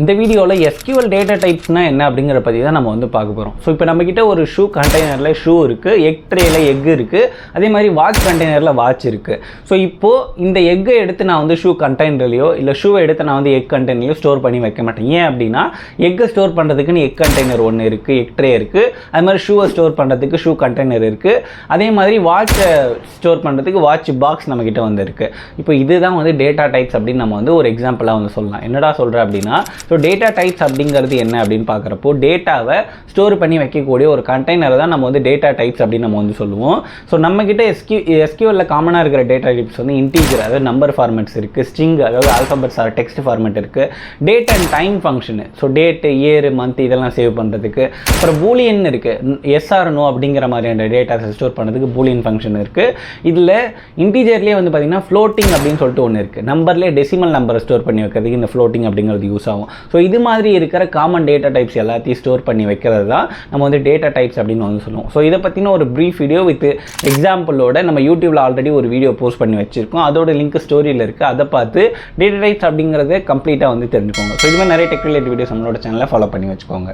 இந்த வீடியோவில் SQL data டைப்ஸ்னால் என்ன அப்படிங்கிற பற்றி தான் நம்ம வந்து பார்க்க போகிறோம். ஸோ இப்போ நம்மக்கிட்ட ஒரு ஷூ கண்டெய்னரில் ஷூ இருக்குது, எக் ட்ரேயில் எக் இருக்குது, அதே மாதிரி வாட்ச் கண்டெய்னரில் வாட்ச் இருக்குது. ஸோ இப்போது இந்த எக்கை எடுத்து நான் வந்து ஷூ கண்டெய்னர்லையோ இல்லை ஷூவை எடுத்து நான் வந்து எக் கண்டெய்னர்லையோ ஸ்டோர் பண்ணி வைக்க மாட்டேன். ஏன் அப்படின்னா எக்கை ஸ்டோர் பண்ணுறதுக்குன்னு எக் கண்டெய்னர் ஒன்று இருக்குது, எக் ட்ரே இருக்குது. அது மாதிரி ஷூவை ஸ்டோர் பண்ணுறதுக்கு ஷூ கண்டெய்னர் இருக்குது. அதே மாதிரி வாட்சை ஸ்டோர் பண்ணுறதுக்கு வாட்ச் பாக்ஸ் நம்மக்கிட்ட வந்து இருக்குது. இப்போ இதுதான் வந்து டேட்டா டைப்ஸ் அப்படின்னு நம்ம வந்து ஒரு எக்ஸாம்பிளாக வந்து சொல்லலாம். என்னடா சொல்கிறேன் அப்படின்னா, ஸோ டேட்டா டைப்ஸ் அப்படிங்கிறது என்ன அப்படின்னு பார்க்குறப்போ டேட்டாவை ஸ்டோர் பண்ணி வைக்கக்கூடிய ஒரு கண்டெய்னரை தான் நம்ம வந்து டேட்டா டைப்ஸ் அப்படின்னு நம்ம வந்து சொல்லுவோம். ஸோ நம்மக்கிட்ட SQLல காமனாக இருக்கிற டேட்டா டைப்ஸ் வந்து இன்டீஜர், அதாவது நம்பர் ஃபார்மேட்ஸ் இருக்குது, ஸ்ட்ரிங் அதாவது ஆல்ஃபபெட்ஸ் ஆர் டெக்ஸ்ட் ஃபார்மேட் இருக்குது, date and time function, so date, year, month இதெல்லாம் சேவ் பண்ணுறதுக்கு, அப்புறம் பூலியன் இருக்குது, எஸ்ஆர் நோ அப்படிங்கிற மாதிரியான டேட்டாஸை ஸ்டோர் பண்ணுறதுக்கு பூலியன் ஃபங்க்ஷன் இருக்குது. இதில் இன்டீஜர்லேயே வந்து பார்த்திங்கன்னா ஃப்ளோட்டிங் அப்படின்னு சொல்லிட்டு ஒன்று இருக்குது, நம்பர்லேயே டெசிமல் நம்பரை ஸ்டோர் பண்ணி வைக்கிறதுக்கு இந்த ஃப்ளோட்டிங் அப்படிங்கிறது யூஸ் ஆகும். ஸோ இது மாதிரி இருக்கிற காமன் டேட்டா டைப்ஸ் எல்லாத்தையும் ஸ்டோர் பண்ணி வைக்கிறது தான் நம்ம வந்து டேட்டா டைப்ஸ் அப்படின்னு வந்து சொல்லுவோம். ஸோ இதை பற்றின ஒரு ப்ரீஃப் வீடியோ வித் எக்ஸாம்பிளோட நம்ம யூடியூப்பில் ஆல்ரெடி ஒரு வீடியோ போஸ்ட் பண்ணி வச்சுருக்கோம். அதோட லிங்க் ஸ்டோரியில் இருக்குது. அதை பார்த்து டேட்டா டைப்ஸ் அப்படிங்கிறத கம்ப்ளீட்டாக வந்து தெரிஞ்சுக்கோங்க. ஸோ இது மாதிரி நிறைய டெக் ரிலேட்டட் வீடியோஸ் நம்மளோட சேனலில் ஃபாலோ பண்ணி வச்சுக்கோங்க.